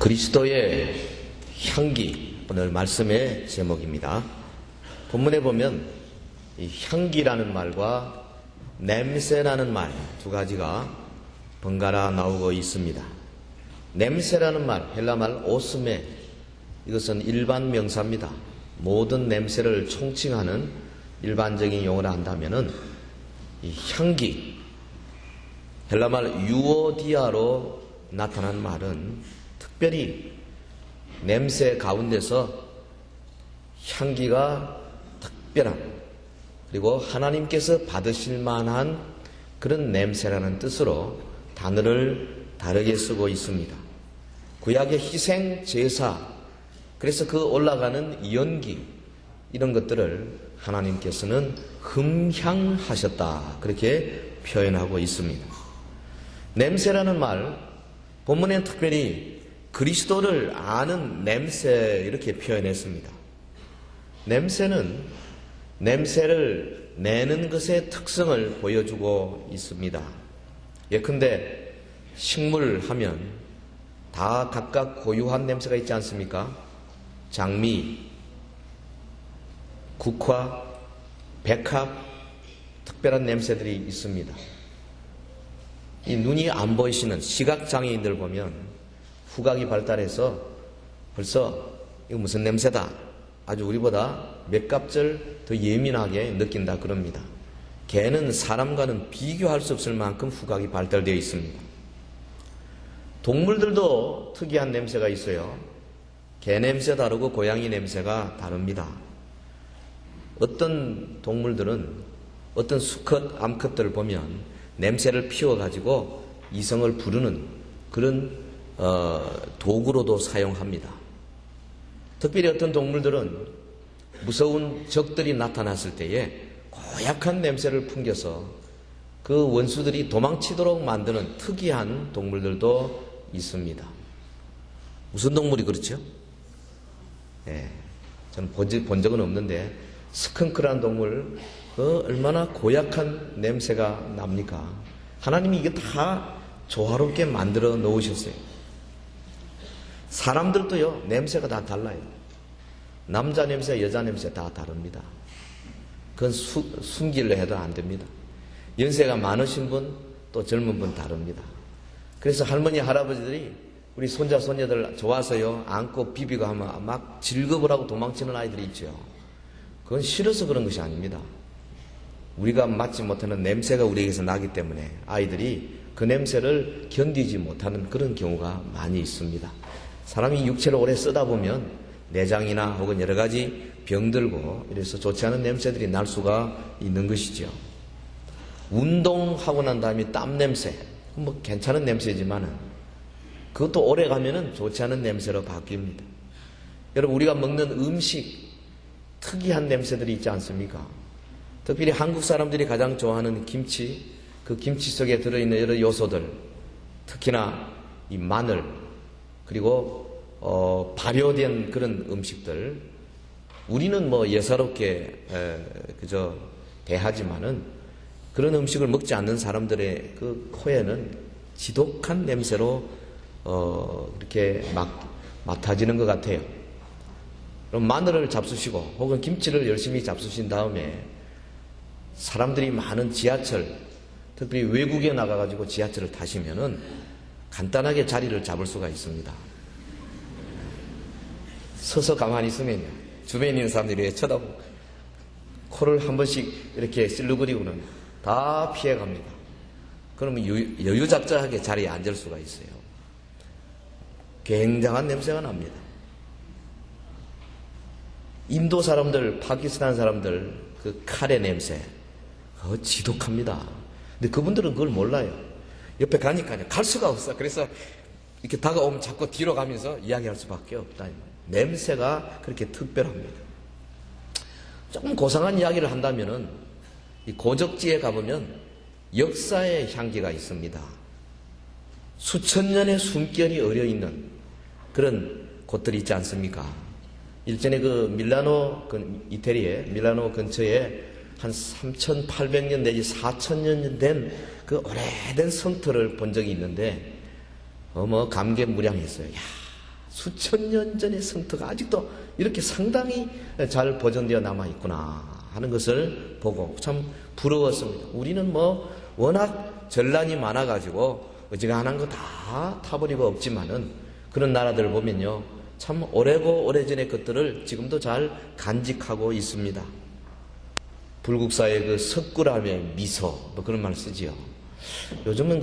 그리스도의 향기, 오늘 말씀의 제목입니다. 본문에 보면 이 향기라는 말과 냄새라는 말 두 가지가 번갈아 나오고 있습니다. 냄새라는 말, 헬라말 오스메, 이것은 일반 명사입니다. 모든 냄새를 총칭하는 일반적인 용어를 한다면은 이 향기, 헬라말 유오디아로 나타난 말은 특별히 냄새 가운데서 향기가 특별한, 그리고 하나님께서 받으실 만한 그런 냄새라는 뜻으로 단어를 다르게 쓰고 있습니다. 구약의 희생 제사, 그래서 그 올라가는 연기, 이런 것들을 하나님께서는 흠향하셨다, 그렇게 표현하고 있습니다. 냄새라는 말, 본문엔 특별히 그리스도를 아는 냄새, 이렇게 표현했습니다. 냄새는 냄새를 내는 것의 특성을 보여주고 있습니다. 예컨대 식물 하면 다 각각 고유한 냄새가 있지 않습니까? 장미, 국화, 백합, 특별한 냄새들이 있습니다. 이 눈이 안 보이시는 시각장애인들 보면 후각이 발달해서 벌써 이거 무슨 냄새다, 아주 우리보다 몇 갑절 더 예민하게 느낀다 그럽니다. 개는 사람과는 비교할 수 없을 만큼 후각이 발달되어 있습니다. 동물들도 특이한 냄새가 있어요. 개 냄새 다르고 고양이 냄새가 다릅니다. 어떤 동물들은 어떤 수컷, 암컷들을 보면 냄새를 피워가지고 이성을 부르는 그런 도구로도 사용합니다. 특별히 어떤 동물들은 무서운 적들이 나타났을 때에 고약한 냄새를 풍겨서 그 원수들이 도망치도록 만드는 특이한 동물들도 있습니다. 무슨 동물이 그렇죠? 저는 본 적은 없는데 스컹크라는 동물 얼마나 고약한 냄새가 납니까? 하나님이 이게 다 조화롭게 만들어 놓으셨어요. 사람들도요, 냄새가 다 달라요. 남자 냄새, 여자 냄새 다 다릅니다. 그건 숨기려 해도 안 됩니다. 연세가 많으신 분, 또 젊은 분 다릅니다. 그래서 할머니, 할아버지들이 우리 손자, 손녀들 좋아서요, 안고 비비고 하면 막 즐겁을 하고 도망치는 아이들이 있죠. 그건 싫어서 그런 것이 아닙니다. 우리가 맡지 못하는 냄새가 우리에게서 나기 때문에 아이들이 그 냄새를 견디지 못하는 그런 경우가 많이 있습니다. 사람이 육체를 오래 쓰다 보면 내장이나 혹은 여러 가지 병들고 이래서 좋지 않은 냄새들이 날 수가 있는 것이죠. 운동하고 난 다음에 땀 냄새, 뭐 괜찮은 냄새지만은 그것도 오래 가면은 좋지 않은 냄새로 바뀝니다. 여러분, 우리가 먹는 음식 특이한 냄새들이 있지 않습니까? 특별히 한국 사람들이 가장 좋아하는 김치, 그 김치 속에 들어있는 여러 요소들, 특히나 이 마늘, 그리고 발효된 그런 음식들, 우리는 뭐 예사롭게 그저 대하지만은 그런 음식을 먹지 않는 사람들의 그 코에는 지독한 냄새로 이렇게 맡아지는 것 같아요. 그럼 마늘을 잡수시고 혹은 김치를 열심히 잡수신 다음에 사람들이 많은 지하철, 특별히 외국에 나가가지고 지하철을 타시면은 간단하게 자리를 잡을 수가 있습니다. 서서 가만히 있으면요, 주변에 있는 사람들이 쳐다보고 코를 한 번씩 이렇게 찔러거리고는 다 피해갑니다. 그러면 여유작정하게 자리에 앉을 수가 있어요. 굉장한 냄새가 납니다. 인도 사람들, 파키스탄 사람들 그 카레 냄새 지독합니다. 근데 그분들은 그걸 몰라요. 옆에 가니까요, 갈 수가 없어. 그래서 이렇게 다가오면 자꾸 뒤로 가면서 이야기할 수밖에 없다. 냄새가 그렇게 특별합니다. 조금 고상한 이야기를 한다면은 이 고적지에 가보면 역사의 향기가 있습니다. 수천 년의 숨결이 어려있는 그런 곳들이 있지 않습니까? 일전에 그 밀라노, 이태리의 밀라노 근처에 한 3,800년 내지 4,000년 된 그 오래된 성터를 본 적이 있는데, 감개무량했어요. 야, 수천 년 전의 성터가 아직도 이렇게 상당히 잘 보존되어 남아있구나 하는 것을 보고 참 부러웠습니다. 우리는 워낙 전란이 많아가지고 어지간한 거 다 타버리고 없지만은 그런 나라들을 보면요, 참 오래고 오래전의 것들을 지금도 잘 간직하고 있습니다. 불국사의 그 석굴암의 미소, 그런 말 쓰지요. 요즘은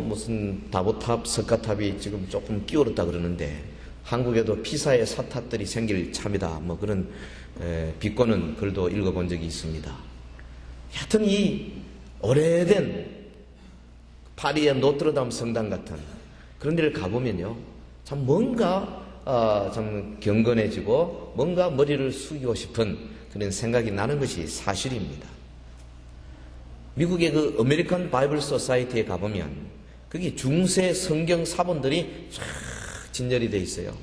무슨 다보탑, 석가탑이 지금 조금 끼어들었다 그러는데, 한국에도 피사의 사탑들이 생길 참이다, 그런 비꼬는 글도 읽어본 적이 있습니다. 하여튼 이 오래된 파리의 노트르담 성당 같은 그런 데를 가보면요, 참 뭔가 참 경건해지고 뭔가 머리를 숙이고 싶은 그런 생각이 나는 것이 사실입니다. 미국의 그 아메리칸 바이블 소사이티에 가보면 거기 중세 성경 사본들이 쫙 진열이 돼 있어요.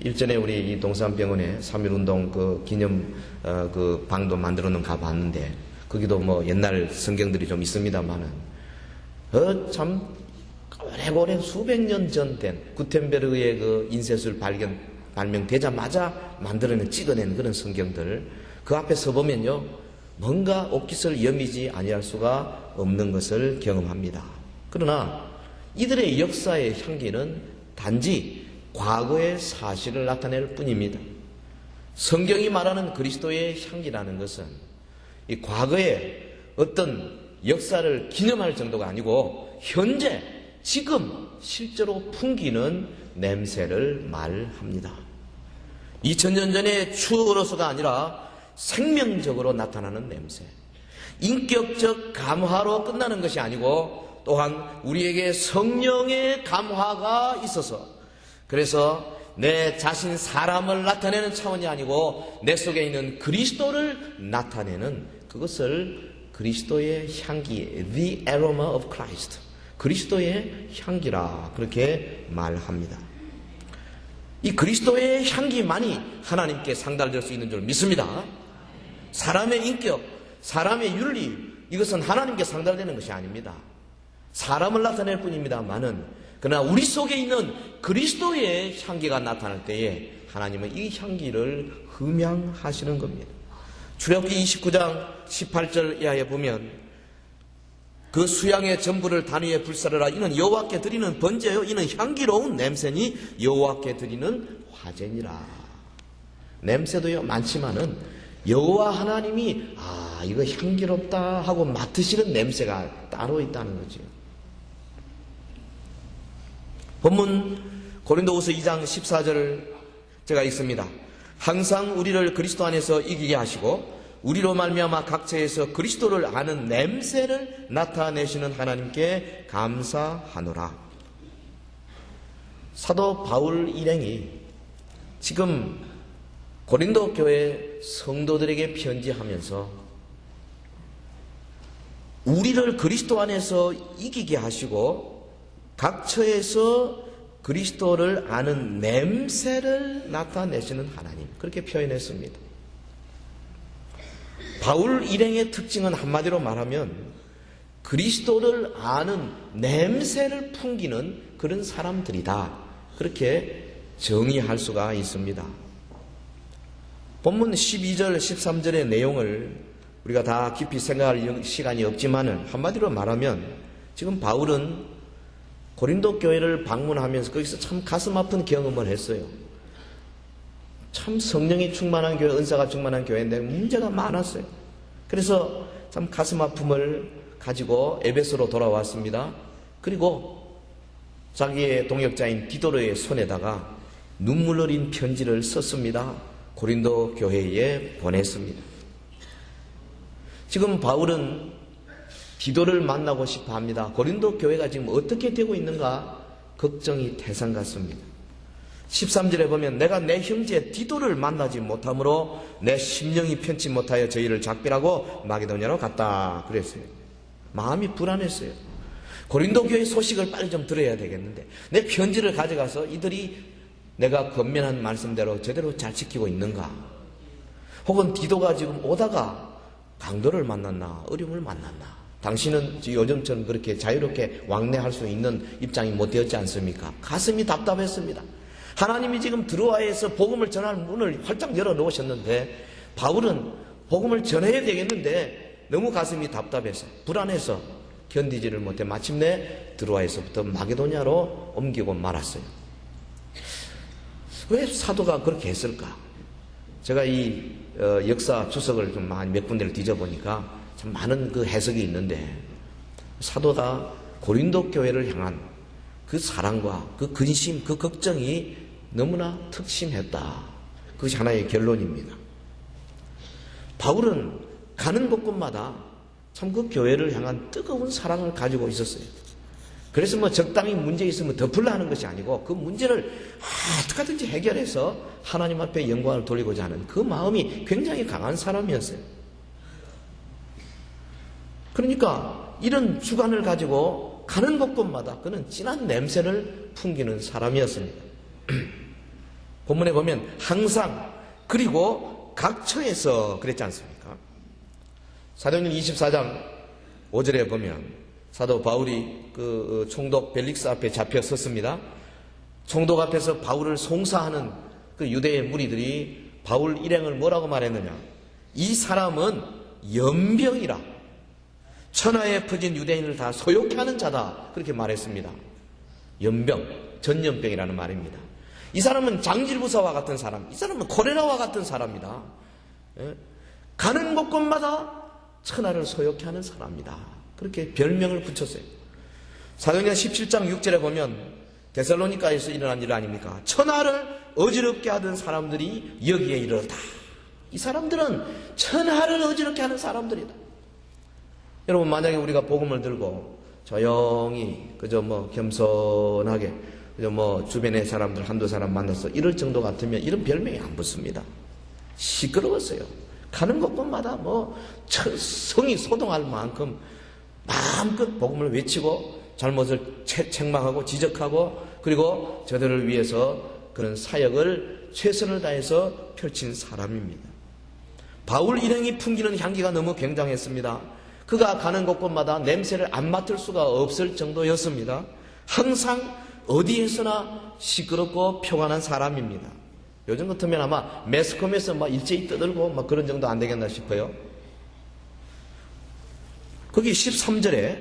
일전에 우리 이 동산병원에 3.1운동 그 기념 그 방도 만들어 놓은 가봤는데, 거기도 옛날 성경들이 좀 있습니다만은 참 오래오래 수백 년 전 된 구텐베르그의 그 인쇄술 발명되자마자 만들어낸, 찍어낸 그런 성경들, 그 앞에 서보면요, 뭔가 옷깃을 여미지 아니할 수가 없는 것을 경험합니다. 그러나 이들의 역사의 향기는 단지 과거의 사실을 나타낼 뿐입니다. 성경이 말하는 그리스도의 향기라는 것은 이 과거의 어떤 역사를 기념할 정도가 아니고 현재, 지금 실제로 풍기는 냄새를 말합니다. 2000년 전의 추억으로서가 아니라 생명적으로 나타나는 냄새, 인격적 감화로 끝나는 것이 아니고 또한 우리에게 성령의 감화가 있어서, 그래서 내 자신 사람을 나타내는 차원이 아니고 내 속에 있는 그리스도를 나타내는, 그것을 그리스도의 향기, the aroma of Christ, 그리스도의 향기라 그렇게 말합니다. 이 그리스도의 향기만이 하나님께 상달될 수 있는 줄 믿습니다. 사람의 인격, 사람의 윤리, 이것은 하나님께 상달되는 것이 아닙니다. 사람을 나타낼 뿐입니다만은, 그러나 우리 속에 있는 그리스도의 향기가 나타날 때에 하나님은 이 향기를 흠양하시는 겁니다. 출애굽기 29장 18절 이하에 보면 그 수양의 전부를 단 위에 불사르라. 이는 여호와께 드리는 번제요, 이는 향기로운 냄새니 여호와께 드리는 화제니라. 냄새도요 많지만은 여호와 하나님이 이거 향기롭다 하고 맡으시는 냄새가 따로 있다는 거죠. 본문 고린도후서 2장 14절을 제가 읽습니다. 항상 우리를 그리스도 안에서 이기게 하시고 우리로 말미암아 각처에서 그리스도를 아는 냄새를 나타내시는 하나님께 감사하노라. 사도 바울 일행이 지금 고린도 교회 성도들에게 편지하면서 우리를 그리스도 안에서 이기게 하시고 각처에서 그리스도를 아는 냄새를 나타내시는 하나님, 그렇게 표현했습니다. 바울 일행의 특징은 한마디로 말하면 그리스도를 아는 냄새를 풍기는 그런 사람들이다, 그렇게 정의할 수가 있습니다. 본문 12절 13절의 내용을 우리가 다 깊이 생각할 시간이 없지만은 한마디로 말하면 지금 바울은 고린도 교회를 방문하면서 거기서 참 가슴 아픈 경험을 했어요. 참 성령이 충만한 교회, 은사가 충만한 교회인데 문제가 많았어요. 그래서 참 가슴 아픔을 가지고 에베소로 돌아왔습니다. 그리고 자기의 동역자인 디도르의 손에다가 눈물 어린 편지를 썼습니다. 고린도 교회에 보냈습니다. 지금 바울은 디도를 만나고 싶어 합니다. 고린도 교회가 지금 어떻게 되고 있는가 걱정이 태산 같습니다. 13절에 보면 내가 내 형제 디도를 만나지 못하므로 내 심령이 편치 못하여 저희를 작별하고 마게도냐로 갔다 그랬습니다. 마음이 불안했어요. 고린도 교회 소식을 빨리 좀 들어야 되겠는데 내 편지를 가져가서 이들이 내가 권면한 말씀대로 제대로 잘 지키고 있는가, 혹은 디도가 지금 오다가 강도를 만났나 어려움을 만났나. 당신은 요즘처럼 그렇게 자유롭게 왕래할 수 있는 입장이 못 되었지 않습니까? 가슴이 답답했습니다. 하나님이 지금 드로아에서 복음을 전할 문을 활짝 열어놓으셨는데 바울은 복음을 전해야 되겠는데 너무 가슴이 답답해서 불안해서 견디지를 못해 마침내 드로아에서부터 마게도냐로 옮기고 말았어요. 왜 사도가 그렇게 했을까? 제가 이 역사 주석을 좀 몇 군데를 뒤져보니까 참 많은 그 해석이 있는데, 사도가 고린도 교회를 향한 그 사랑과 그 근심, 그 걱정이 너무나 특심했다. 그것이 하나의 결론입니다. 바울은 가는 곳곳마다 참 그 교회를 향한 뜨거운 사랑을 가지고 있었어요. 그래서 뭐 적당히 문제 있으면 덮으려 하는 것이 아니고 그 문제를 어떻게든지 해결해서 하나님 앞에 영광을 돌리고자 하는 그 마음이 굉장히 강한 사람이었어요. 그러니까 이런 주관을 가지고 가는 곳곳마다 그는 진한 냄새를 풍기는 사람이었습니다. 본문에 보면 항상, 그리고 각처에서 그랬지 않습니까? 사도행전 24장 5절에 보면 사도 바울이 그 총독 벨릭스 앞에 잡혀 섰습니다. 총독 앞에서 바울을 송사하는 그 유대의 무리들이 바울 일행을 뭐라고 말했느냐? 이 사람은 연병이라, 천하에 퍼진 유대인을 다 소욕케 하는 자다, 그렇게 말했습니다. 연병, 전염병이라는 말입니다. 이 사람은 장질부사와 같은 사람, 이 사람은 콜레라와 같은 사람이다. 가는 곳곳마다 천하를 소욕케 하는 사람이다, 그렇게 별명을 붙였어요. 사도행전 17장 6절에 보면 데살로니가에서 일어난 일 아닙니까? 천하를 어지럽게 하던 사람들이 여기에 이르렀다. 이 사람들은 천하를 어지럽게 하는 사람들이다. 여러분, 만약에 우리가 복음을 들고 조용히 그저 뭐 겸손하게 그저 뭐 주변의 사람들 한두 사람 만나서 이럴 정도 같으면 이런 별명이 안 붙습니다. 시끄러웠어요. 가는 곳곳마다 뭐 성이 소동할 만큼 마음껏 복음을 외치고 잘못을 책망하고 지적하고, 그리고 저들을 위해서 그런 사역을 최선을 다해서 펼친 사람입니다. 바울 일행이 풍기는 향기가 너무 굉장했습니다. 그가 가는 곳곳마다 냄새를 안 맡을 수가 없을 정도였습니다. 항상 어디에서나 시끄럽고 평안한 사람입니다. 요즘 같으면 아마 매스컴에서 막 일제히 떠들고 막 그런 정도 안 되겠나 싶어요. 거기 13절에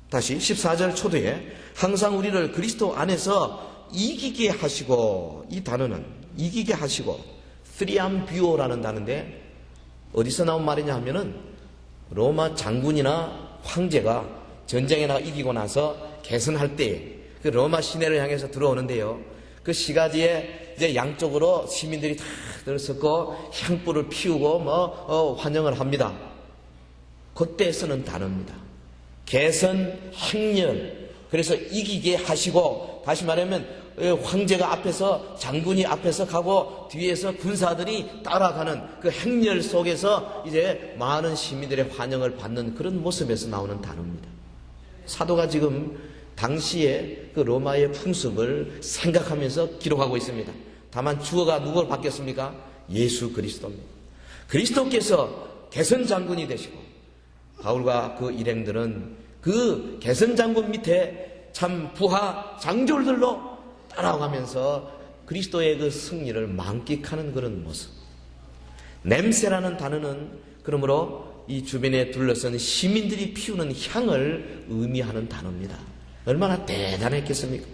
다시 14절 초도에 항상 우리를 그리스도 안에서 이기게 하시고, 이 단어는 이기게 하시고 트리암비오라는 단어인데 어디서 나온 말이냐 하면은 로마 장군이나 황제가 전쟁에 나가 이기고 나서 개선할 때에 그 로마 시내를 향해서 들어오는데요. 그 시가지에 이제 양쪽으로 시민들이 다 들어섰고 향불을 피우고 환영을 합니다. 그때 쓰는 단어입니다. 개선, 행렬. 그래서 이기게 하시고, 다시 말하면 황제가 앞에서, 장군이 앞에서 가고 뒤에서 군사들이 따라가는 그 행렬 속에서 이제 많은 시민들의 환영을 받는 그런 모습에서 나오는 단어입니다. 사도가 지금 당시에 그 로마의 풍습을 생각하면서 기록하고 있습니다. 다만 주어가 누굴 바뀌었습니까? 예수 그리스도입니다. 그리스도께서 개선 장군이 되시고, 바울과 그 일행들은 그 개선 장군 밑에 참 부하 장졸들로 따라가면서 그리스도의 그 승리를 만끽하는 그런 모습. 냄새라는 단어는 그러므로 이 주변에 둘러선 시민들이 피우는 향을 의미하는 단어입니다. 얼마나 대단했겠습니까?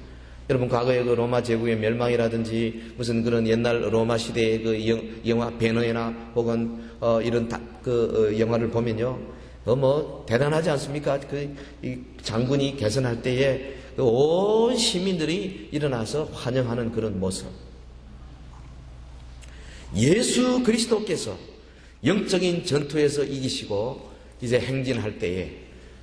여러분, 과거의 그 로마 제국의 멸망이라든지 무슨 그런 옛날 로마 시대의 그 영화 베너나 혹은 이런 영화를 보면요, 대단하지 않습니까? 이 장군이 개선할 때에 온 시민들이 일어나서 환영하는 그런 모습. 예수 그리스도께서 영적인 전투에서 이기시고 이제 행진할 때에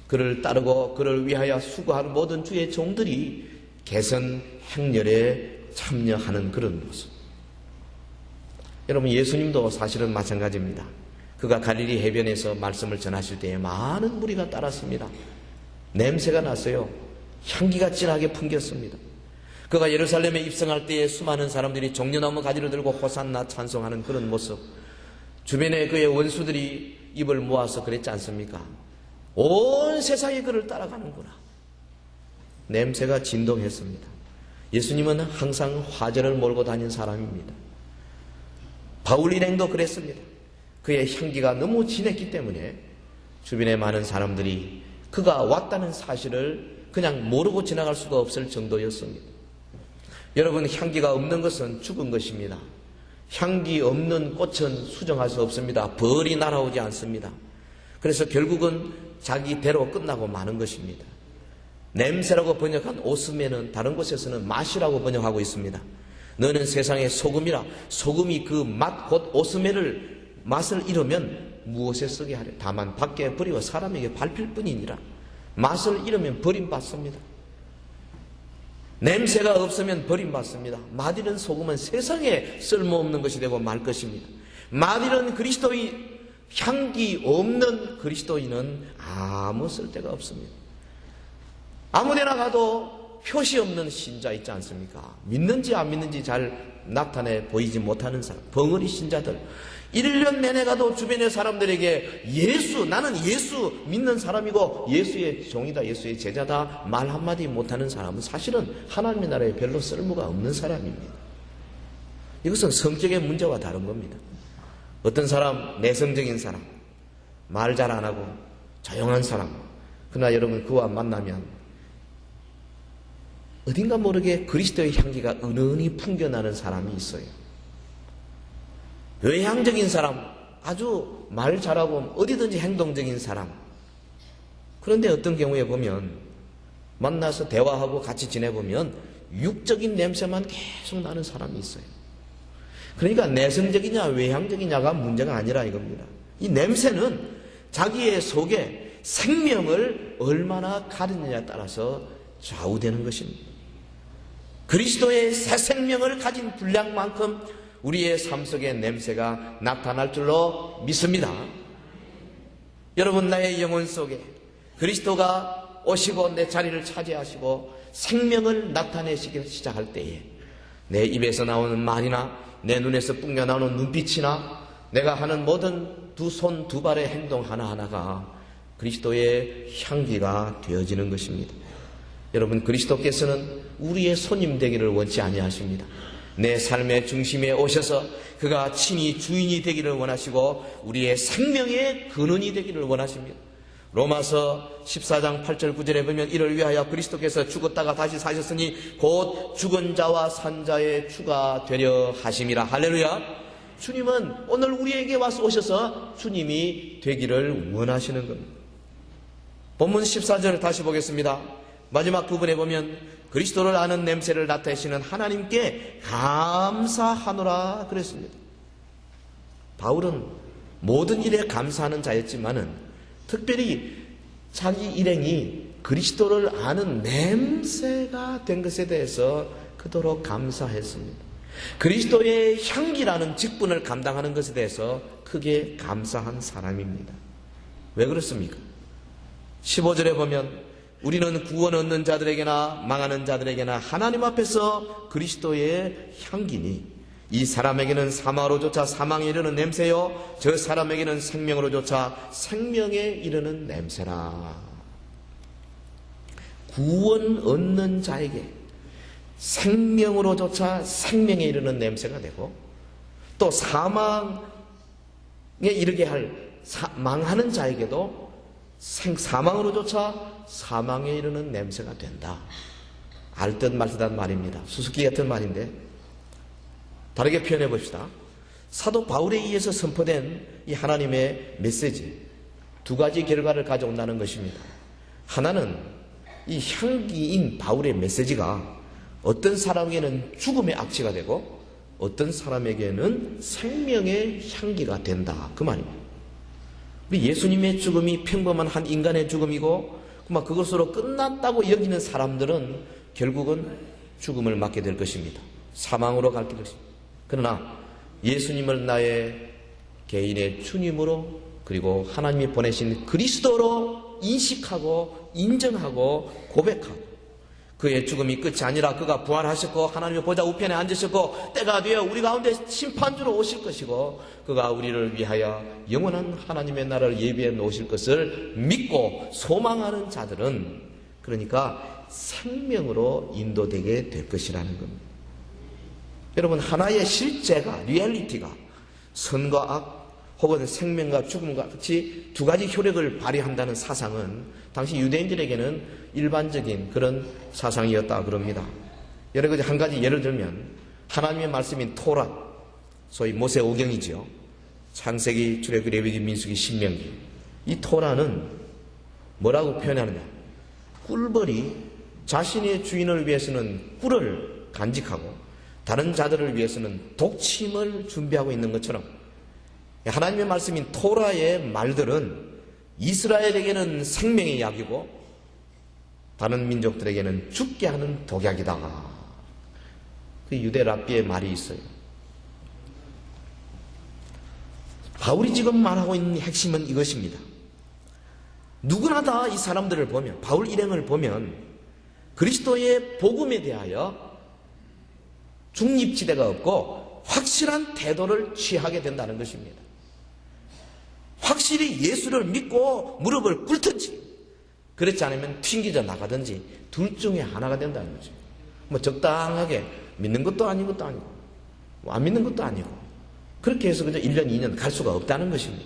그를 따르고 그를 위하여 수고하는 모든 주의 종들이 개선 행렬에 참여하는 그런 모습. 여러분, 예수님도 사실은 마찬가지입니다. 그가 갈릴리 해변에서 말씀을 전하실 때에 많은 무리가 따랐습니다. 냄새가 났어요. 향기가 진하게 풍겼습니다. 그가 예루살렘에 입성할 때에 수많은 사람들이 종려나무 가지를 들고 호산나 찬송하는 그런 모습. 주변에 그의 원수들이 입을 모아서 그랬지 않습니까? 온 세상이 그를 따라가는구나. 냄새가 진동했습니다. 예수님은 항상 화제를 몰고 다닌 사람입니다. 바울 일행도 그랬습니다. 그의 향기가 너무 진했기 때문에 주변에 많은 사람들이 그가 왔다는 사실을 그냥 모르고 지나갈 수가 없을 정도였습니다. 여러분, 향기가 없는 것은 죽은 것입니다. 향기 없는 꽃은 수정할 수 없습니다. 벌이 날아오지 않습니다. 그래서 결국은 자기대로 끝나고 마는 것입니다. 냄새라고 번역한 오스메는 다른 곳에서는 맛이라고 번역하고 있습니다. 너는 세상의 소금이라. 소금이 그 맛 곧 오스메를 맛을 잃으면 무엇에 쓰게 하려? 다만 밖에 버리고 사람에게 밟힐 뿐이니라. 맛을 잃으면 버림받습니다. 냄새가 없으면 버림받습니다. 맛 잃은 소금은 세상에 쓸모없는 것이 되고 말 것입니다. 맛 잃은 그리스도인, 향기 없는 그리스도인은 아무 쓸데가 없습니다. 아무데나 가도 표시 없는 신자 있지 않습니까? 믿는지 안 믿는지 잘 나타내 보이지 못하는 사람, 벙어리 신자들. 1년 내내 가도 주변의 사람들에게 나는 예수 믿는 사람이고 예수의 종이다, 예수의 제자다 말 한마디 못하는 사람은 사실은 하나님의 나라에 별로 쓸모가 없는 사람입니다. 이것은 성격의 문제와 다른 겁니다. 어떤 사람, 내성적인 사람, 말 잘 안 하고 조용한 사람, 그러나 여러분 그와 만나면 어딘가 모르게 그리스도의 향기가 은은히 풍겨나는 사람이 있어요. 외향적인 사람, 아주 말 잘하고 어디든지 행동적인 사람. 그런데 어떤 경우에 보면 만나서 대화하고 같이 지내보면 육적인 냄새만 계속 나는 사람이 있어요. 그러니까 내성적이냐 외향적이냐가 문제가 아니라 이겁니다. 이 냄새는 자기의 속에 생명을 얼마나 가르느냐에 따라서 좌우되는 것입니다. 그리스도의 새 생명을 가진 분량만큼 우리의 삶 속에 냄새가 나타날 줄로 믿습니다. 여러분, 나의 영혼 속에 그리스도가 오시고 내 자리를 차지하시고 생명을 나타내시기 시작할 때에 내 입에서 나오는 말이나 내 눈에서 뿜겨 나오는 눈빛이나 내가 하는 모든 두 손 두 발의 행동 하나하나가 그리스도의 향기가 되어지는 것입니다. 여러분, 그리스도께서는 우리의 손님 되기를 원치 아니하십니다. 내 삶의 중심에 오셔서 그가 친히 주인이 되기를 원하시고 우리의 생명의 근원이 되기를 원하십니다. 로마서 14장 8절 9절에 보면 이를 위하여 그리스도께서 죽었다가 다시 사셨으니 곧 죽은 자와 산 자의 주가 되려 하심이라. 할렐루야. 주님은 오늘 우리에게 와서 오셔서 주님이 되기를 원하시는 겁니다. 본문 14절을 다시 보겠습니다. 마지막 부분에 보면 그리스도를 아는 냄새를 나타내시는 하나님께 감사하노라 그랬습니다. 바울은 모든 일에 감사하는 자였지만은 특별히 자기 일행이 그리스도를 아는 냄새가 된 것에 대해서 그토록 감사했습니다. 그리스도의 향기라는 직분을 감당하는 것에 대해서 크게 감사한 사람입니다. 왜 그렇습니까? 15절에 보면 우리는 구원 얻는 자들에게나 망하는 자들에게나 하나님 앞에서 그리스도의 향기니 이 사람에게는 사망으로조차 사망에 이르는 냄새요 저 사람에게는 생명으로조차 생명에 이르는 냄새라. 구원 얻는 자에게 생명으로조차 생명에 이르는 냄새가 되고 또 사망에 이르게 할 망하는 자에게도 사망으로조차 사망에 이르는 냄새가 된다. 알듯 말듯한 말입니다. 수수께 같은 말인데 다르게 표현해 봅시다. 사도 바울에 의해서 선포된 이 하나님의 메시지 두 가지 결과를 가져온다는 것입니다. 하나는 이 향기인 바울의 메시지가 어떤 사람에게는 죽음의 악취가 되고 어떤 사람에게는 생명의 향기가 된다. 그 말입니다. 우리 예수님의 죽음이 평범한 한 인간의 죽음이고 그것으로 끝났다고 여기는 사람들은 결국은 죽음을 맞게 될 것입니다. 사망으로 갈 것입니다. 그러나 예수님을 나의 개인의 주님으로 그리고 하나님이 보내신 그리스도로 인식하고 인정하고 고백하고 그의 죽음이 끝이 아니라 그가 부활하셨고 하나님의 보좌 우편에 앉으셨고 때가 되어 우리 가운데 심판주로 오실 것이고 그가 우리를 위하여 영원한 하나님의 나라를 예비해 놓으실 것을 믿고 소망하는 자들은 그러니까 생명으로 인도되게 될 것이라는 겁니다. 여러분, 하나의 실제가 리얼리티가 선과 악 혹은 생명과 죽음과 같이 두 가지 효력을 발휘한다는 사상은 당시 유대인들에게는 일반적인 그런 사상이었다 그럽니다. 여러 가지 한 가지 예를 들면 하나님의 말씀인 토라, 소위 모세 오경이지요. 창세기, 출애굽기, 레위기, 민수기, 신명기. 이 토라는 뭐라고 표현하느냐? 꿀벌이 자신의 주인을 위해서는 꿀을 간직하고 다른 자들을 위해서는 독침을 준비하고 있는 것처럼 하나님의 말씀인 토라의 말들은 이스라엘에게는 생명의 약이고 다른 민족들에게는 죽게 하는 독약이다. 그 유대 랍비의 말이 있어요. 바울이 지금 말하고 있는 핵심은 이것입니다. 누구나 다 이 사람들을 보면 바울 일행을 보면 그리스도의 복음에 대하여 중립지대가 없고 확실한 태도를 취하게 된다는 것입니다. 확실히 예수를 믿고 무릎을 꿇든지 그렇지 않으면 튕기져 나가든지 둘 중에 하나가 된다는 거죠. 적당하게 믿는 것도 아닌 것도 아니고 안 믿는 것도 아니고 그렇게 해서 그저 1년 2년 갈 수가 없다는 것입니다.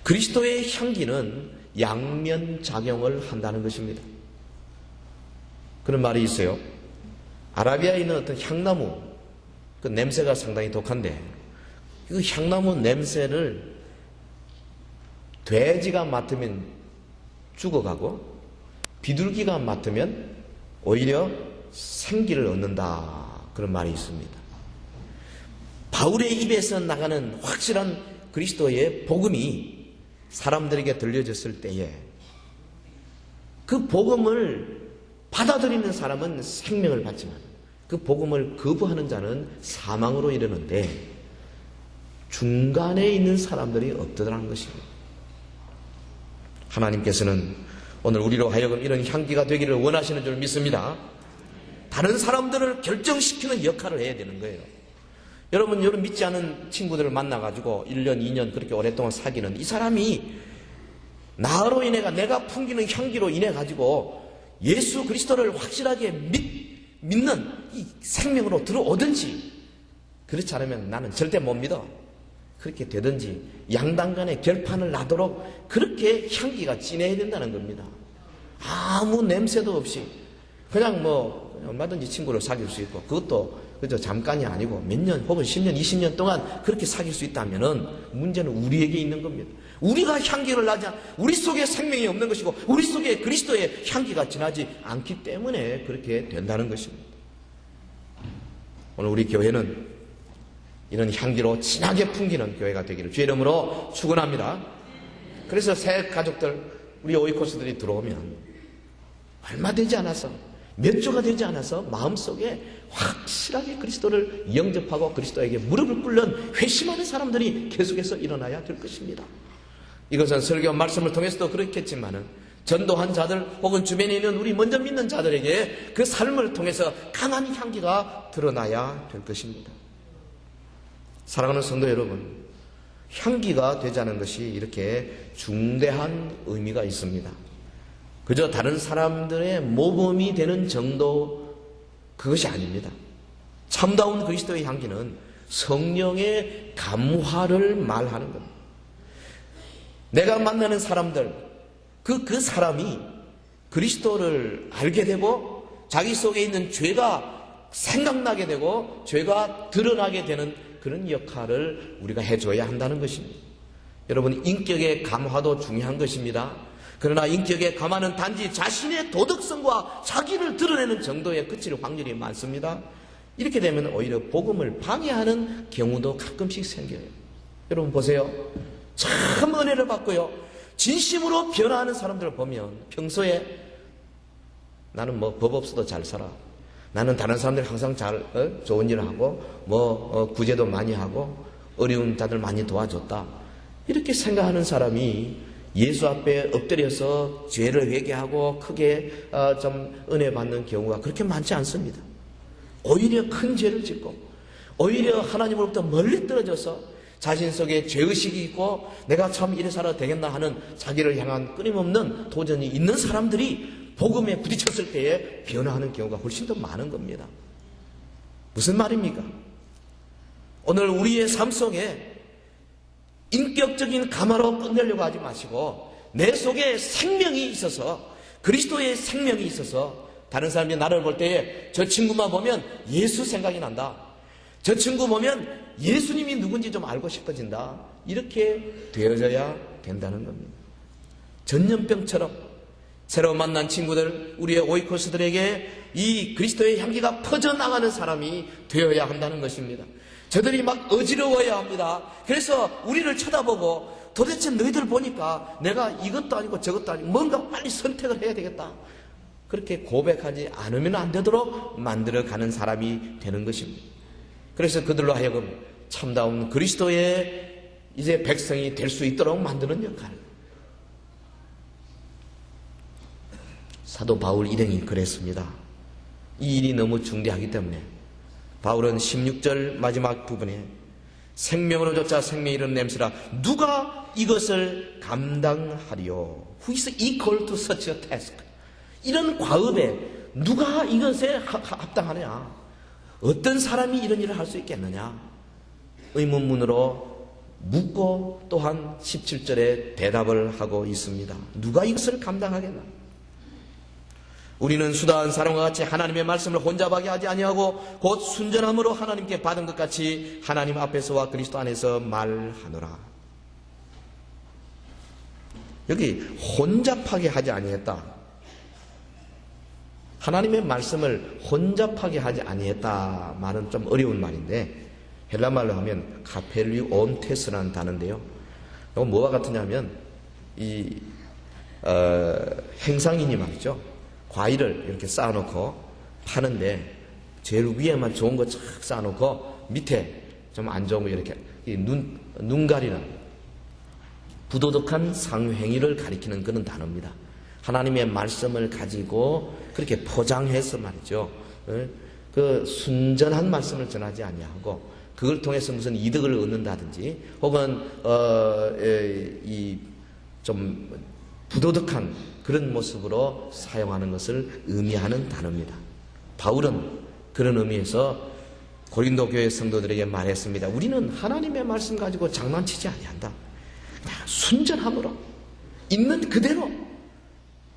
그리스도의 향기는 양면작용을 한다는 것입니다. 그런 말이 있어요. 아라비아에 있는 어떤 향나무 그 냄새가 상당히 독한데 그 향나무 냄새를 돼지가 맡으면 죽어가고 비둘기가 맡으면 오히려 생기를 얻는다. 그런 말이 있습니다. 바울의 입에서 나가는 확실한 그리스도의 복음이 사람들에게 들려졌을 때에 그 복음을 받아들이는 사람은 생명을 받지만 그 복음을 거부하는 자는 사망으로 이르는데 중간에 있는 사람들이 없더라는 것입니다. 하나님께서는 오늘 우리로 하여금 이런 향기가 되기를 원하시는 줄 믿습니다. 다른 사람들을 결정시키는 역할을 해야 되는 거예요. 여러분 믿지 않은 친구들을 만나가지고 1년, 2년 그렇게 오랫동안 사귀는 이 사람이 나로 인해가 내가 풍기는 향기로 인해가지고 예수 그리스도를 확실하게 믿는 이 생명으로 들어오든지 그렇지 않으면 나는 절대 못 믿어. 그렇게 되든지 양당 간에 결판을 나도록 그렇게 향기가 진해야 된다는 겁니다. 아무 냄새도 없이 그냥 얼마든지 친구를 사귈 수 있고 그것도 그저 잠깐이 아니고 몇 년 혹은 10년, 20년 동안 그렇게 사귈 수 있다면은 문제는 우리에게 있는 겁니다. 우리가 향기를 나지 우리 속에 생명이 없는 것이고 우리 속에 그리스도의 향기가 지나지 않기 때문에 그렇게 된다는 것입니다. 오늘 우리 교회는 이런 향기로 진하게 풍기는 교회가 되기를 주의 이름으로 축원합니다. 그래서 새 가족들 우리 오이코스들이 들어오면 얼마 되지 않아서 몇 주가 되지 않아서 마음속에 확실하게 그리스도를 영접하고 그리스도에게 무릎을 꿇는 회심하는 사람들이 계속해서 일어나야 될 것입니다. 이것은 설교 말씀을 통해서도 그렇겠지만은 전도한 자들 혹은 주변에 있는 우리 먼저 믿는 자들에게 그 삶을 통해서 강한 향기가 드러나야 될 것입니다. 사랑하는 성도 여러분, 향기가 되자는 것이 이렇게 중대한 의미가 있습니다. 그저 다른 사람들의 모범이 되는 정도 그것이 아닙니다. 참다운 그리스도의 향기는 성령의 감화를 말하는 겁니다. 내가 만나는 사람들, 그 사람이 그리스도를 알게 되고 자기 속에 있는 죄가 생각나게 되고 죄가 드러나게 되는 그런 역할을 우리가 해줘야 한다는 것입니다. 여러분, 인격의 감화도 중요한 것입니다. 그러나 인격의 감화는 단지 자신의 도덕성과 자기를 드러내는 정도에 그칠 확률이 많습니다. 이렇게 되면 오히려 복음을 방해하는 경우도 가끔씩 생겨요. 여러분 보세요. 참 은혜를 받고요, 진심으로 변화하는 사람들을 보면 평소에 나는 법 없어도 잘 살아, 나는 다른 사람들 항상 좋은 일을 하고 구제도 많이 하고 어려운 자들 많이 도와줬다, 이렇게 생각하는 사람이 예수 앞에 엎드려서 죄를 회개하고 크게 좀 은혜 받는 경우가 그렇게 많지 않습니다. 오히려 큰 죄를 짓고 오히려 하나님으로부터 멀리 떨어져서 자신 속에 죄의식이 있고 내가 참 이래 살아도 되겠나 하는 자기를 향한 끊임없는 도전이 있는 사람들이 복음에 부딪혔을 때에 변화하는 경우가 훨씬 더 많은 겁니다. 무슨 말입니까? 오늘 우리의 삶 속에 인격적인 감화로 끝내려고 하지 마시고 내 속에 생명이 있어서, 그리스도의 생명이 있어서 다른 사람이 나를 볼 때에 저 친구만 보면 예수 생각이 난다, 저 친구 보면 예수님이 누군지 좀 알고 싶어진다, 이렇게 되어져야 된다는 겁니다. 전염병처럼 새로 만난 친구들, 우리의 오이코스들에게 이 그리스도의 향기가 퍼져나가는 사람이 되어야 한다는 것입니다. 저들이 막 어지러워야 합니다. 그래서 우리를 쳐다보고 도대체 너희들 보니까 내가 이것도 아니고 저것도 아니고 뭔가 빨리 선택을 해야 되겠다, 그렇게 고백하지 않으면 안 되도록 만들어가는 사람이 되는 것입니다. 그래서 그들로 하여금 참다운 그리스도의 이제 백성이 될 수 있도록 만드는 역할. 사도 바울 일행이 그랬습니다. 이 일이 너무 중대하기 때문에 바울은 16절 마지막 부분에 생명으로 쫓아 생명이 이르는 냄새라 누가 이것을 감당하리요? Who is equal to such a task? 이런 과업에 누가 이것에 합당하느냐? 어떤 사람이 이런 일을 할 수 있겠느냐? 의문문으로 묻고 또한 17절에 대답을 하고 있습니다. 누가 이것을 감당하겠나? 우리는 수다한 사람과 같이 하나님의 말씀을 혼잡하게 하지 아니하고 곧 순전함으로 하나님께 받은 것 같이 하나님 앞에서와 그리스도 안에서 말하노라. 여기 혼잡하게 하지 아니했다, 하나님의 말씀을 혼잡하게 하지 아니했다 말은 좀 어려운 말인데 헬라말로 하면 카펠리온테스라는 단어인데요, 이건 뭐와 같으냐면 이 행상인이 말이죠, 과일을 이렇게 쌓아놓고 파는데 제일 위에만 좋은 거 착 쌓아놓고 밑에 좀 안 좋은 거 이렇게 눈 가리는 부도덕한 상행위를 가리키는 그런 단어입니다. 하나님의 말씀을 가지고 그렇게 포장해서 말이죠, 그 순전한 말씀을 전하지 아니하고 그걸 통해서 무슨 이득을 얻는다든지 혹은 이 좀 부도덕한 그런 모습으로 사용하는 것을 의미하는 단어입니다. 바울은 그런 의미에서 고린도 교회 성도들에게 말했습니다. 우리는 하나님의 말씀 가지고 장난치지 아니한다. 그냥 순전함으로 있는 그대로,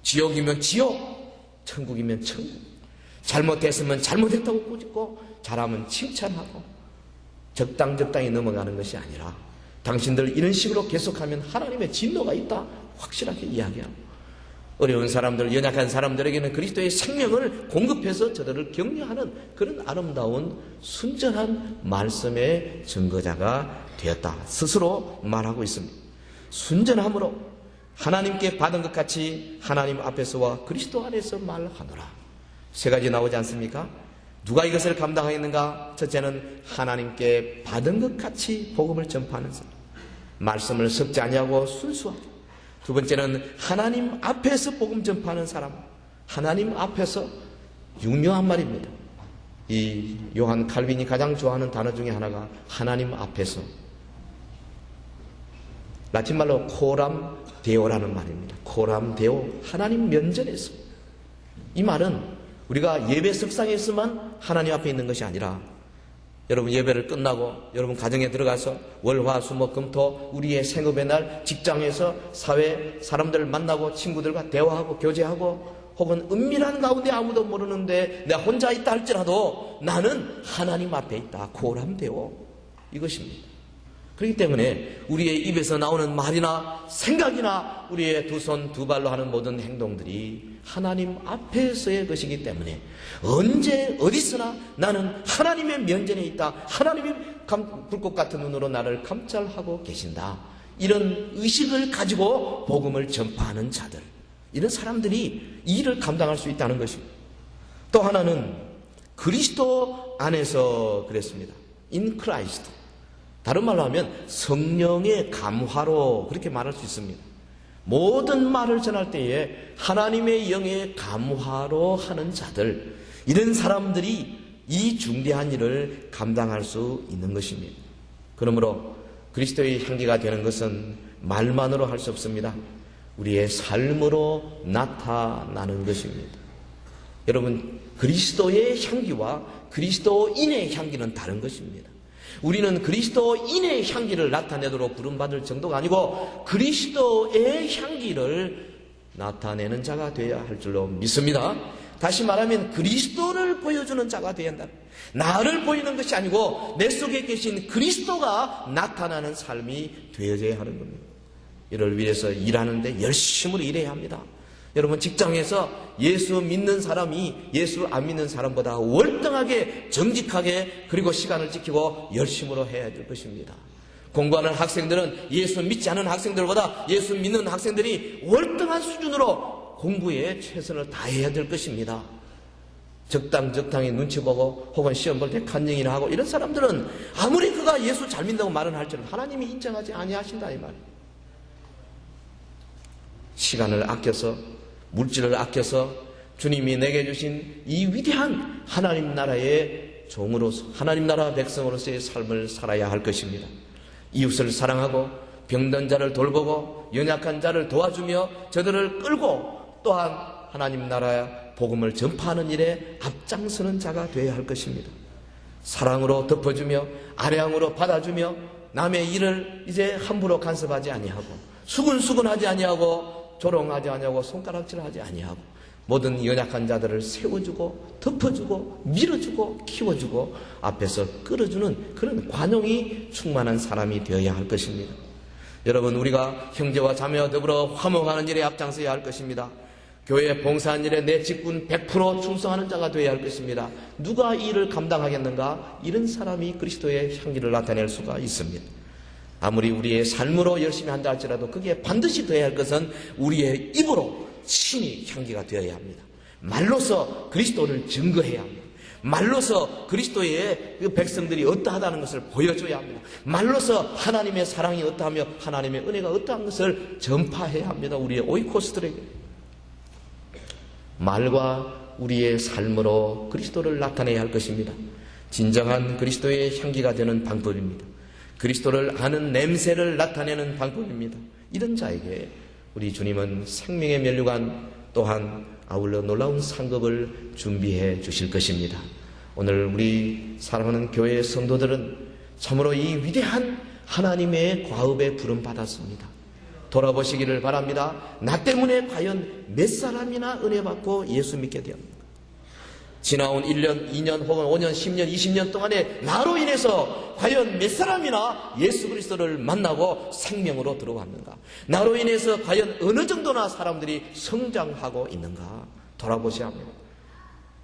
지옥이면 지옥, 천국이면 천국, 잘못했으면 잘못했다고 꾸짖고 잘하면 칭찬하고 적당히 넘어가는 것이 아니라 당신들 이런 식으로 계속하면 하나님의 진노가 있다 확실하게 이야기하고, 어려운 사람들, 연약한 사람들에게는 그리스도의 생명을 공급해서 저들을 격려하는 그런 아름다운 순전한 말씀의 증거자가 되었다 스스로 말하고 있습니다. 순전함으로 하나님께 받은 것 같이 하나님 앞에서와 그리스도 안에서 말하노라. 세 가지 나오지 않습니까? 누가 이것을 감당하겠는가? 첫째는 하나님께 받은 것 같이 복음을 전파하는 사람, 말씀을 섞지 아니하고 순수하게. 두 번째는 하나님 앞에서 복음 전파하는 사람, 하나님 앞에서, 유명한 말입니다. 이 요한 칼빈이 가장 좋아하는 단어 중에 하나가 하나님 앞에서, 라틴말로 코람 데오라는 말입니다. 코람 데오, 하나님 면전에서. 이 말은 우리가 예배 석상에서만 하나님 앞에 있는 것이 아니라 여러분 예배를 끝나고 여러분 가정에 들어가서 월, 화, 수, 목, 금, 토 우리의 생업의 날 직장에서 사회 사람들을 만나고 친구들과 대화하고 교제하고 혹은 은밀한 가운데 아무도 모르는데 내가 혼자 있다 할지라도 나는 하나님 앞에 있다. 고람되오. 이것입니다. 그렇기 때문에 우리의 입에서 나오는 말이나 생각이나 우리의 두 손 두 발로 하는 모든 행동들이 하나님 앞에서의 것이기 때문에 언제 어디서나 나는 하나님의 면전에 있다. 하나님이 불꽃 같은 눈으로 나를 감찰하고 계신다. 이런 의식을 가지고 복음을 전파하는 자들, 이런 사람들이 이 일을 감당할 수 있다는 것입니다. 또 하나는 그리스도 안에서 그랬습니다. In Christ. 다른 말로 하면 성령의 감화로 그렇게 말할 수 있습니다. 모든 말을 전할 때에 하나님의 영의 감화로 하는 자들, 이런 사람들이 이 중대한 일을 감당할 수 있는 것입니다. 그러므로 그리스도의 향기가 되는 것은 말만으로 할 수 없습니다. 우리의 삶으로 나타나는 것입니다. 여러분, 그리스도의 향기와 그리스도인의 향기는 다른 것입니다. 우리는 그리스도인의 향기를 나타내도록 부름받을 정도가 아니고 그리스도의 향기를 나타내는 자가 되어야 할 줄로 믿습니다. 다시 말하면 그리스도를 보여주는 자가 되어야 한다. 나를 보이는 것이 아니고 내 속에 계신 그리스도가 나타나는 삶이 되어져야 하는 겁니다. 이를 위해서 일하는데 열심으로 일해야 합니다. 여러분, 직장에서 예수 믿는 사람이 예수 안 믿는 사람보다 월등하게 정직하게 그리고 시간을 지키고 열심으로 해야 될 것입니다. 공부하는 학생들은 예수 믿지 않은 학생들보다 예수 믿는 학생들이 월등한 수준으로 공부에 최선을 다해야 될 것입니다. 적당히 눈치 보고 혹은 시험 볼 때 간증이나 하고 이런 사람들은 아무리 그가 예수 잘 믿는다고 말은 할지라도 하나님이 인정하지 아니하신다 이 말이에요. 시간을 아껴서, 물질을 아껴서 주님이 내게 주신 이 위대한 하나님 나라의 종으로서, 하나님 나라 백성으로서의 삶을 살아야 할 것입니다. 이웃을 사랑하고 병든 자를 돌보고 연약한 자를 도와주며 저들을 끌고 또한 하나님 나라의 복음을 전파하는 일에 앞장서는 자가 되어야 할 것입니다. 사랑으로 덮어주며 아량으로 받아주며 남의 일을 이제 함부로 간섭하지 아니하고 수근수근하지 아니하고 조롱하지 아니하고 손가락질하지 아니하고 모든 연약한 자들을 세워주고 덮어주고 밀어주고 키워주고 앞에서 끌어주는 그런 관용이 충만한 사람이 되어야 할 것입니다. 여러분, 우리가 형제와 자매와 더불어 화목하는 일에 앞장서야 할 것입니다. 교회 봉사하는 일에 내 직분 100% 충성하는 자가 되어야 할 것입니다. 누가 이 일을 감당하겠는가? 이런 사람이 그리스도의 향기를 나타낼 수가 있습니다. 아무리 우리의 삶으로 열심히 한다 할지라도 그게 반드시 되어야 할 것은 우리의 입으로 신이 향기가 되어야 합니다. 말로서 그리스도를 증거해야 합니다. 말로서 그리스도의 그 백성들이 어떠하다는 것을 보여줘야 합니다. 말로서 하나님의 사랑이 어떠하며 하나님의 은혜가 어떠한 것을 전파해야 합니다. 우리의 오이코스들에게. 말과 우리의 삶으로 그리스도를 나타내야 할 것입니다. 진정한 그리스도의 향기가 되는 방법입니다. 그리스도를 아는 냄새를 나타내는 방법입니다. 이런 자에게 우리 주님은 생명의 면류관 또한 아울러 놀라운 상급을 준비해 주실 것입니다. 오늘 우리 사랑하는 교회의 성도들은 참으로 이 위대한 하나님의 과업에 부름받았습니다. 돌아보시기를 바랍니다. 나 때문에 과연 몇 사람이나 은혜 받고 예수 믿게 되었는가? 지나온 1년, 2년 혹은 5년, 10년, 20년 동안에 나로 인해서 과연 몇 사람이나 예수 그리스도를 만나고 생명으로 들어왔는가? 나로 인해서 과연 어느 정도나 사람들이 성장하고 있는가? 돌아보셔야 합니다.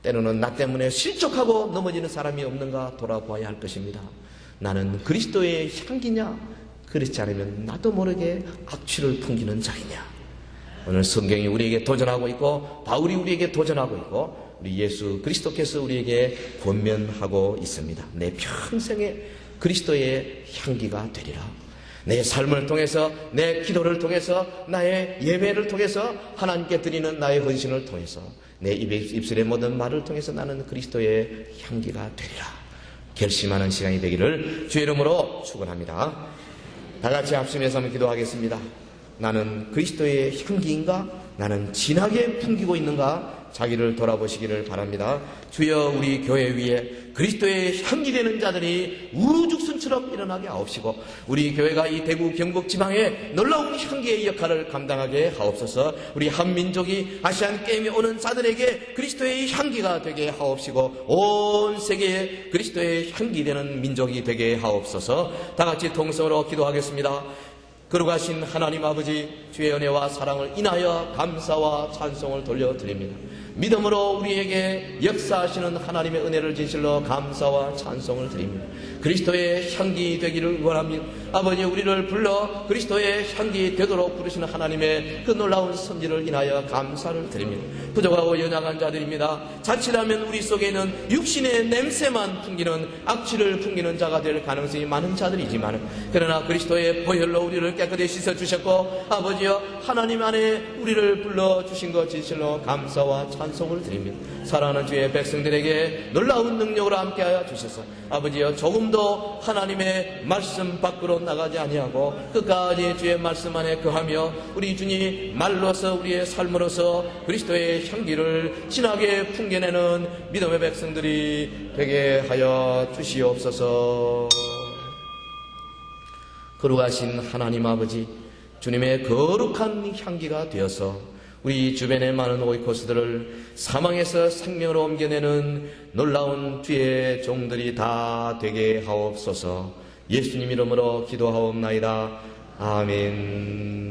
때로는 나 때문에 실족하고 넘어지는 사람이 없는가 돌아보아야 할 것입니다. 나는 그리스도의 향기냐? 그렇지 않으면 나도 모르게 악취를 풍기는 자이냐? 오늘 성경이 우리에게 도전하고 있고 바울이 우리에게 도전하고 있고 우리 예수 그리스도께서 우리에게 권면하고 있습니다. 내 평생에 그리스도의 향기가 되리라. 내 삶을 통해서, 내 기도를 통해서, 나의 예배를 통해서, 하나님께 드리는 나의 헌신을 통해서, 내 입술의 모든 말을 통해서 나는 그리스도의 향기가 되리라. 결심하는 시간이 되기를 주의 이름으로 축원합니다. 다 같이 합심해서 한번 기도하겠습니다. 나는 그리스도의 향기인가? 나는 진하게 풍기고 있는가? 자기를 돌아보시기를 바랍니다. 주여 우리 교회 위에 그리스도의 향기 되는 자들이 우후죽순처럼 일어나게 하옵시고 우리 교회가 이 대구 경북 지방에 놀라운 향기의 역할을 감당하게 하옵소서. 우리 한민족이 아시안 게임에 오는 자들에게 그리스도의 향기가 되게 하옵시고 온 세계에 그리스도의 향기 되는 민족이 되게 하옵소서. 다 같이 통성으로 기도하겠습니다. 거룩하신 하나님 아버지, 주의 은혜와 사랑을 인하여 감사와 찬송을 돌려드립니다. 믿음으로 우리에게 역사하시는 하나님의 은혜를 진실로 감사와 찬송을 드립니다. 그리스도의 향기 되기를 원합니다. 아버지, 우리를 불러 그리스도의 향기 되도록 부르시는 하나님의 그 놀라운 선지를 인하여 감사를 드립니다. 부족하고 연약한 자들입니다. 자칫하면 우리 속에 있는 육신의 냄새만 풍기는 악취를 풍기는 자가 될 가능성이 많은 자들이지만 그러나 그리스도의 보혈로 우리를 깨끗이 씻어주셨고 아버지여 하나님 안에 우리를 불러주신 것 진실로 감사와 찬송을 드립니다. 사랑하는 주의 백성들에게 놀라운 능력으로 함께하여 주셔서 아버지여 조금도 하나님의 말씀 밖으로 나가지 아니하고 끝까지 주의 말씀 안에 거하며 우리 주님 말로서 우리의 삶으로서 그리스도의 향기를 진하게 풍겨내는 믿음의 백성들이 되게 하여 주시옵소서. 거룩하신 하나님 아버지, 주님의 거룩한 향기가 되어서 우리 주변의 많은 오이코스들을 사망에서 생명으로 옮겨내는 놀라운 주의 종들이 다 되게 하옵소서. 예수님 이름으로 기도하옵나이다. 아멘.